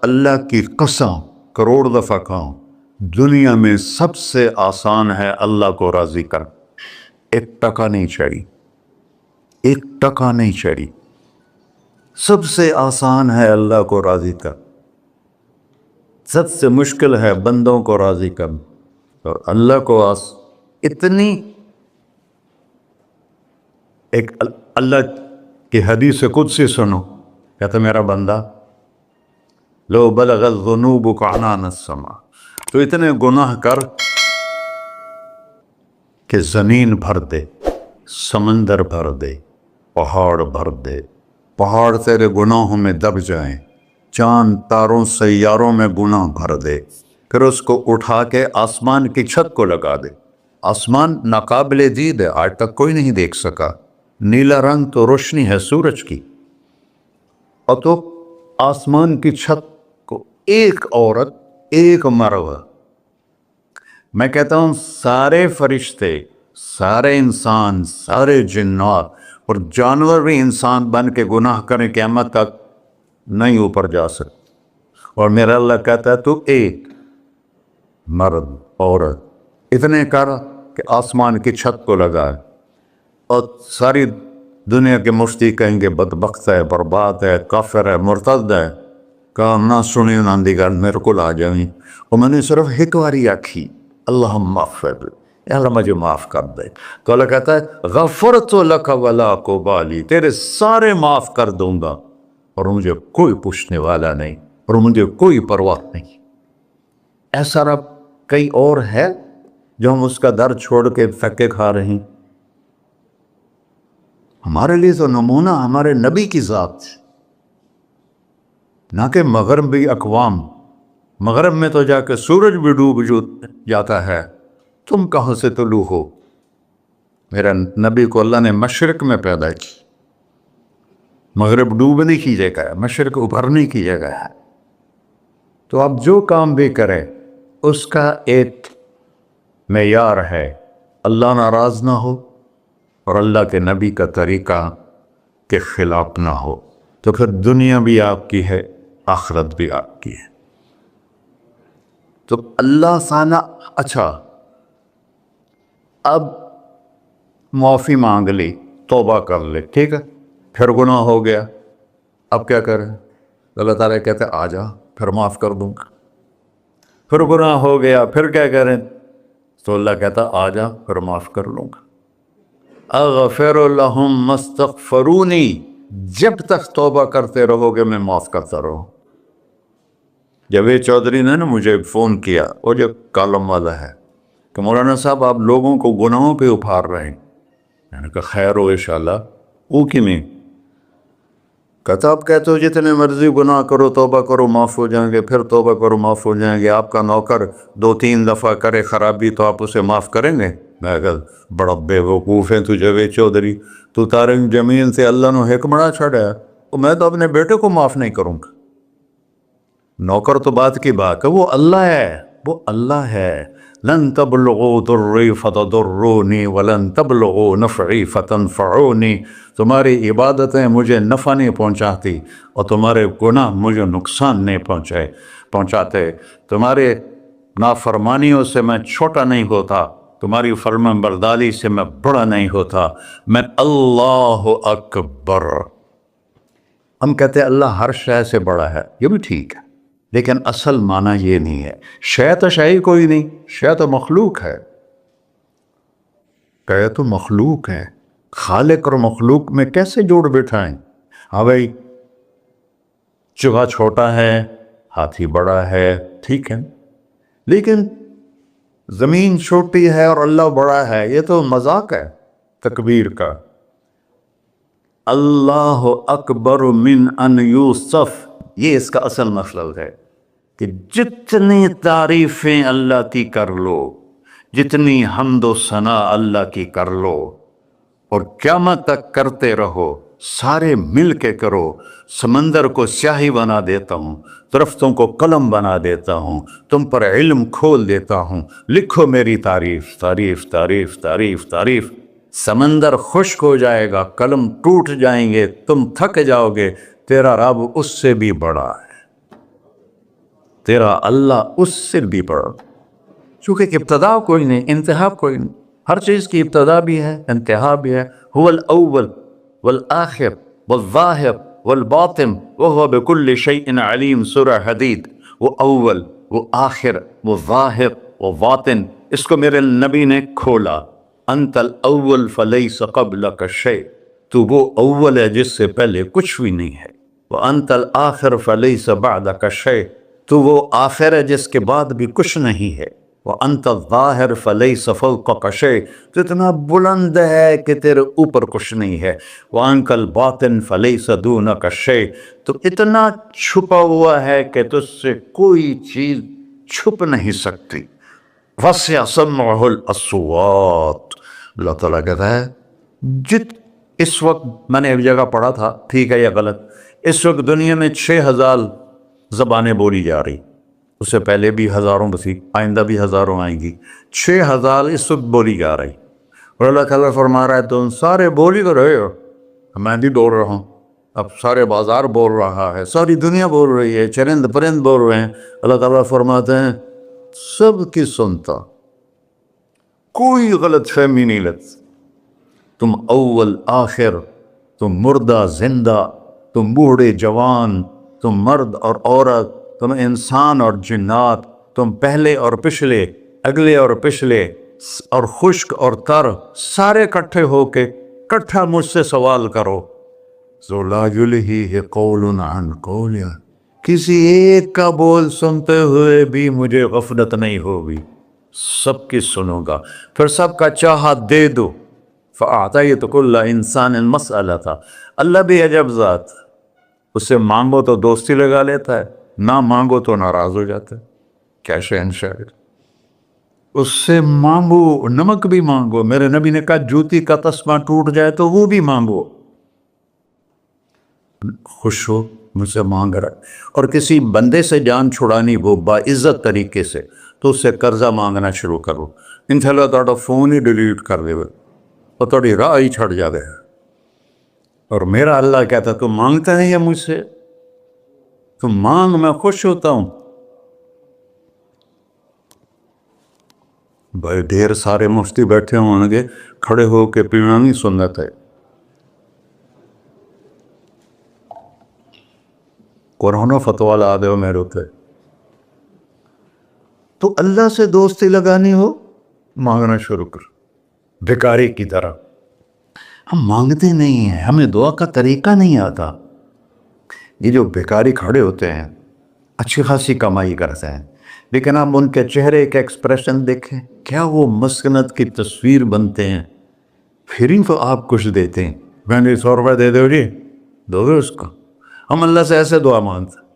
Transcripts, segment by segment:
اللہ کی قسم کروڑ دفعہ کہوں، دنیا میں سب سے آسان ہے اللہ کو راضی کر. ایک ٹکا نہیں چڑھی، ایک ٹکا نہیں چڑھی. سب سے آسان ہے اللہ کو راضی کر، سب سے مشکل ہے بندوں کو راضی کر. اور اللہ کو اتنی ایک اللہ کی حدیث قدسی سنو، کہتا میرا بندہ لو بلغ الذنوب عنان السماء، تو اتنے گناہ کر کہ زمین بھر دے، سمندر بھر دے، پہاڑ بھر دے، پہاڑ تیرے گناہوں میں دب جائیں، چاند تاروں سیاروں میں گناہ بھر دے، پھر اس کو اٹھا کے آسمان کی چھت کو لگا دے. آسمان ناقابل دید ہے، آج تک کوئی نہیں دیکھ سکا. نیلا رنگ تو روشنی ہے سورج کی، اور تو آسمان کی چھت کو ایک عورت، ایک مرد، میں کہتا ہوں سارے فرشتے، سارے انسان، سارے جنات اور جانور بھی انسان بن کے گناہ کریں قیامت تک نہیں اوپر جا سکتے. اور میرا اللہ کہتا ہے تو ایک مرد عورت اتنے کر کہ آسمان کی چھت کو لگائے. اور ساری دنیا کے مفتی کہیں گے بدبخت ہے، برباد ہے، کافر ہے، مرتد ہے. کہا نہ سنی نہ دیگر میرے کو آ جائیں. اور میں نے صرف ایک باری آکھی اللہم اغفر، اللہ مجھے معاف کر دے. تو اللہ کہتا ہے غفرت لک ولا ابالی، تیرے سارے معاف کر دوں گا اور مجھے کوئی پوچھنے والا نہیں اور مجھے کوئی پرواہ نہیں. ایسا رب کئی اور ہے جو ہم اس کا در چھوڑ کے پھکے کھا رہے ہیں. ہمارے لیے تو نمونہ ہمارے نبی کی ذات، نہ کہ مغربی اقوام. مغرب میں تو جا کے سورج بھی ڈوب جاتا ہے، تم کہاں سے طلوع ہو؟ میرا نبی کو اللہ نے مشرق میں پیدا کی. مغرب ڈوبنے کی جگہ ہے، مشرق ابھرنے کی جگہ ہے. تو آپ جو کام بھی کریں اس کا ایک معیار ہے، اللہ ناراض نہ ہو اور اللہ کے نبی کا طریقہ کے خلاف نہ ہو، تو پھر دنیا بھی آپ کی ہے، آخرت بھی آپ کی ہے. تو اللہ سانا. اچھا اب معافی مانگ لی، توبہ کر لے، ٹھیک ہے، پھر گناہ ہو گیا، اب کیا کریں؟ اللہ تعالیٰ کہتے آ جا پھر معاف کر دوں گا. پھر گناہ ہو گیا، پھر کیا کریں؟ تو اللہ کہتا آ جا پھر معاف کر لوں گا. اغفر لہم مستغفرونی، جب تک توبہ کرتے رہو گے میں معاف کرتا رہوں. جاوید چودھری نے نا مجھے فون کیا، وہ جو کالم والا ہے، کہ مولانا صاحب آپ لوگوں کو گناہوں پہ اپھار رہے ہیں. میں نے کہا خیر ہو انشاءاللہ. وہ کی میں کہتا آپ کہتے ہو جتنے مرضی گناہ کرو توبہ کرو معاف ہو جائیں گے، پھر توبہ کرو معاف ہو جائیں گے. آپ کا نوکر 2-3 دفعہ کرے خرابی تو آپ اسے معاف کریں گے؟ میں کہا بڑا بے وقوف ہے تو جاوید چودھری، تو تارنگ زمین سے اللہ نے حکمڑا چھڑا ہے، میں تو اپنے بیٹے کو معاف نہیں کروں گا. نوکر تو بات کی بات ہے، وہ اللہ ہے، وہ اللہ ہے. لن تبلغوا ضری فتضرونی ولن تبلغوا نفعی فتنفعونی. تمہاری عبادتیں مجھے نفع نہیں پہنچاتی اور تمہارے گناہ مجھے نقصان نہیں پہنچاتے. تمہارے نافرمانیوں سے میں چھوٹا نہیں ہوتا، تمہاری فرمان برداری سے میں بڑا نہیں ہوتا. میں اللہ اکبر. ہم کہتے ہیں اللہ ہر شے سے بڑا ہے، یہ بھی ٹھیک ہے، لیکن اصل معنی یہ نہیں ہے. شے تو شے ہی کوئی نہیں، شے تو مخلوق ہے. کہ تو مخلوق ہے، خالق اور مخلوق میں کیسے جوڑ بٹھائیں؟ ہاں بھائی چوہا چھوٹا ہے، ہاتھی بڑا ہے، ٹھیک ہے، لیکن زمین چھوٹی ہے اور اللہ بڑا ہے، یہ تو مذاق ہے تکبیر کا. اللہ اکبر من ان یوسف، یہ اس کا اصل مطلب ہے کہ جتنی تعریفیں اللہ کی کر لو، جتنی حمد و ثنا اللہ کی کر لو اور قیامت تک کرتے رہو، سارے مل کے کرو. سمندر کو سیاہی بنا دیتا ہوں، درختوں کو قلم بنا دیتا ہوں، تم پر علم کھول دیتا ہوں، لکھو میری تعریف تعریف تعریف تعریف تعریف. سمندر خشک ہو جائے گا، قلم ٹوٹ جائیں گے، تم تھک جاؤ گے، تیرا رب اس سے بھی بڑا ہے. تیرا اللہ اس سے بھی بڑا، چونکہ ابتدا کوئی نہیں، انتہا کوئی نہیں، ہر چیز کی ابتدا بھی ہے انتہا بھی ہے. هو الاول والآخر والظاہر والباطن وهو بكل شيء علیم، سورہ حدید. وہ اول، وہ آخر، وہ ظاہر، وہ باطن. اس کو میرے نبی نے کھولا. انت الاول فلیس قبلک شیء، تو وہ اول ہے جس سے پہلے کچھ بھی نہیں ہے. وانت الآخر فلیس بعدک شیء، تو وہ آخر ہے جس کے بعد بھی کچھ نہیں ہے. وانت الظاہر فلیس فوقک شیء، تو اتنا بلند ہے کہ تیرے اوپر کچھ نہیں ہے. وانت الباطن فلیس دونک شیء، تو اتنا چھپا ہوا ہے کہ تجھ سے کوئی چیز چھپ نہیں سکتی. وسع سمعہ الاصوات، اللہ تعالیٰ کہتا ہے اس وقت میں نے ایک جگہ پڑھا تھا، ٹھیک ہے یا غلط، اس وقت دنیا میں 6000 زبانیں بولی جا رہی، اس سے پہلے بھی ہزاروں بسی، آئندہ بھی ہزاروں آئیں گی. 6000 اس وقت بولی جا رہی، اور اللہ تعالیٰ فرما رہا ہے تم سارے بولی تو رہے ہو، میں بھی بول رہا ہوں، اب سارے بازار بول رہا ہے، ساری دنیا بول رہی ہے، چرند پرند بول رہے ہیں. اللہ تعالیٰ فرماتے ہیں سب کی سنتا، کوئی غلط فہمی نہیں لگتی. تم اول آخر، تم مردہ زندہ، تم بوڑھے جوان، تم مرد اور عورت، تم انسان اور جنات، تم پہلے اور پچھلے، اگلے اور پچھلے، اور خشک اور تر، سارے کٹھے ہو کے کٹھا مجھ سے سوال کرو. ذو لا یلہیہ قول عن قول، کسی ایک کا بول سنتے ہوئے بھی مجھے غفلت نہیں ہوگی، سب کی سنوں گا. پھر سب کا چاہا دے دو. فَأَعْطَيْتُ كُلَّ إِنسَانٍ مَسْأَلَةً، اللہ بھی عجب ذات، اس سے مانگو تو دوستی لگا لیتا ہے، نہ مانگو تو ناراض ہو جاتا ہے. کیا شہنشاہ، اس سے مانگو، نمک بھی مانگو. میرے نبی نے کہا جوتی کا تسمہ ٹوٹ جائے تو وہ بھی مانگو. خوش ہو مجھ سے مانگ رہا ہے. اور کسی بندے سے جان چھڑانی وہ باعزت طریقے سے، تو اس سے قرضہ مانگنا شروع کرو. انشاءاللہ تھوڑا فون ہی ڈیلیٹ کر دے اور تھوڑی راہ ہی چھڑ جاوے. اور میرا اللہ کہتا تم مانگتا نہیں ہے مجھ سے، تم مانگ، میں خوش ہوتا ہوں. بھائی ڈھیر سارے مفتی بیٹھے ہوں گے، کھڑے ہو کے پینا نہیں سنت ہے. قرآن و فتویٰ لا دے میرے ہوتے. تو اللہ سے دوستی لگانی ہو، مانگنا شروع کر بھکاری کی طرح. ہم مانگتے نہیں ہیں، ہمیں دعا کا طریقہ نہیں آتا. یہ جو بھکاری کھڑے ہوتے ہیں اچھی خاصی کمائی کرتے ہیں، لیکن آپ ان کے چہرے کا ایکسپریشن دیکھیں، کیا وہ مسکنت کی تصویر بنتے ہیں. پھر ہی تو آپ کچھ دیتے ہیں، میں نے 100 روپے دے دو جی، دو گے اس کو. ہم اللہ سے ایسے دعا مانگتے ہیں.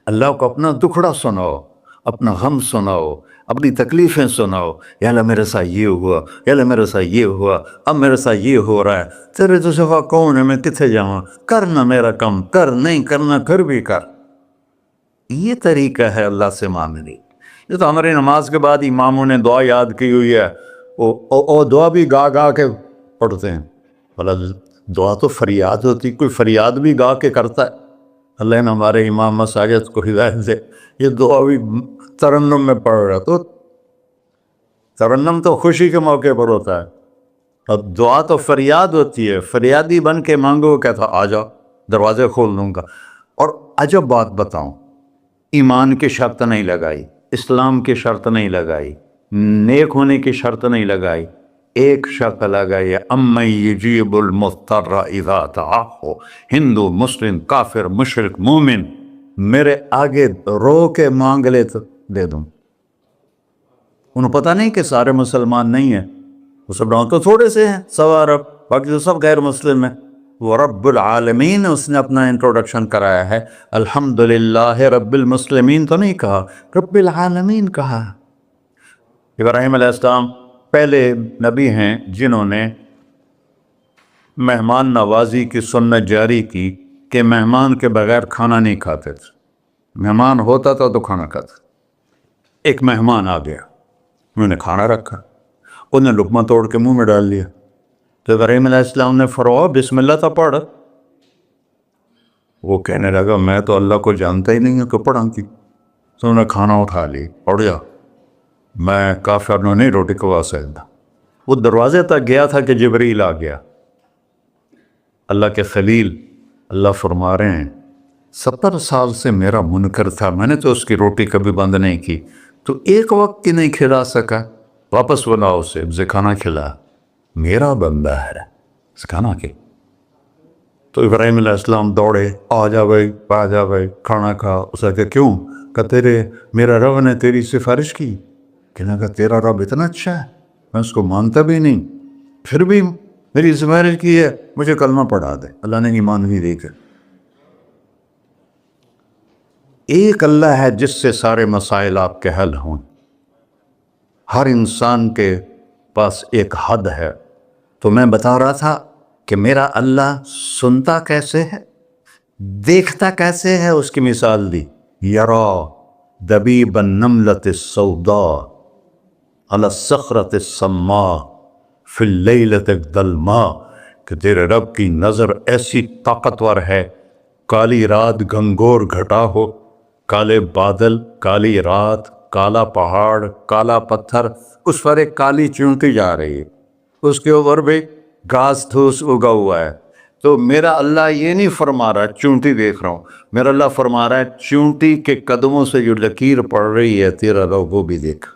اللہ کو اپنا دکھڑا سناؤ، اپنا غم سناؤ، اپنی تکلیفیں سناؤ. یا اللہ میرے ساتھ یہ ہوا، یا اللہ میرے ساتھ یہ ہوا، اب میرے ساتھ یہ ہو رہا ہے، تیرے تو سوا کون ہے، میں کتنے جاؤں، کرنا میرا کم، کر نہیں کرنا پھر بھی کر. یہ طریقہ ہے اللہ سے مانگنے. یہ تو ہماری نماز کے بعد اماموں نے دعا یاد کی ہوئی ہے، وہ دعا بھی گا گا کے پڑھتے ہیں. بھلا دعا تو فریاد ہوتی، کوئی فریاد بھی گا کے کرتا ہے. اللہ نے ہمارے امام مساجد کو ہدایت دے، یہ دعا بھی ترنم میں پڑھ رہا. تو ترنم تو خوشی کے موقع پر ہوتا ہے، اب دعا تو فریاد ہوتی ہے. فریادی بن کے مانگو، کہتا آ جاؤ دروازے کھول دوں گا. اور عجب بات بتاؤں، ایمان کی شرط نہیں لگائی، اسلام کی شرط نہیں لگائی، نیک ہونے کی شرط نہیں لگائی، ایک شرط لگائی ہے، امن یجیب المضطر اذا دعاہ. ہندو، مسلم، کافر، مشرک، مومن میرے آگے رو کے مانگ لے تو دے دوں. انہوں پتہ نہیں کہ سارے مسلمان نہیں ہیں، وہ سب تو تھوڑے سے ہیں، 100 ارب، باقی تو سب غیر مسلم ہیں. وہ رب العالمین اس نے اپنا انٹروڈکشن کرایا ہے. الحمدللہ رب المسلمین تو نہیں کہا، رب العالمین کہا. ابراہیم علیہ السلام پہلے نبی ہیں جنہوں نے مہمان نوازی کی سنت جاری کی کہ مہمان کے بغیر کھانا نہیں کھاتے تھے. مہمان ہوتا تھا تو کھانا کھاتے. ایک مہمان آ گیا، انہوں نے کھانا رکھا، انہوں نے لقمہ توڑ کے منہ میں ڈال لیا. تو ابراہیم علیہ السلام نے فرمایا بسم اللہ تو پڑھ. وہ کہنے لگا میں تو اللہ کو جانتا ہی نہیں ہوں کہ پڑھاں کی. تو انہوں نے کھانا اٹھا لی، اڑ جا، میں کافر نہیں روٹی کھوا سکتا۔ وہ دروازے تک گیا تھا کہ جبریل آ گیا، اللہ کے خلیل۔ اللہ فرما رہے ہیں 70 سال سے میرا منکر تھا، میں نے تو اس کی روٹی کبھی بند نہیں کی، تو ایک وقت کی نہیں کھلا سکا، واپس بلاؤ اسے، اسے کھانا کھلا، میرا بندہ ہے، اسے کھانا کھلا۔ تو ابراہیم علیہ السلام دوڑے، آ جا بھائی کھانا کھا۔ اسے کہ کیوں؟ کہ میرا رب نے تیری سفارش کی۔ کہنے کا تیرا رب اتنا اچھا ہے، میں اس کو مانتا بھی نہیں، پھر بھی میری سفارش کی ہے، مجھے کلمہ پڑھا دے۔ اللہ نے ایمان بھی دے کر۔ ایک اللہ ہے جس سے سارے مسائل آپ کے حل ہوں۔ ہر انسان کے پاس ایک حد ہے۔ تو میں بتا رہا تھا کہ میرا اللہ سنتا کیسے ہے، دیکھتا کیسے ہے، اس کی مثال دی۔ یرا دبیب النملۃ السوداء علی الصخرۃ الصماء فی اللیلۃ الظلماء، کہ تیرے رب کی نظر ایسی طاقتور ہے، کالی رات گھنگور گھٹا ہو، کالے بادل، کالی رات، کالا پہاڑ، کالا پتھر، اس پر ایک کالی چونٹی جا رہی ہے، اس کے اوپر بھی گھاس دھوس اگا ہوا ہے۔ تو میرا اللہ یہ نہیں فرما رہا چونٹی دیکھ رہا ہوں، میرا اللہ فرما رہا ہے چونٹی کے قدموں سے جو لکیر پڑ رہی ہے تیرا رب وہ بھی دیکھ۔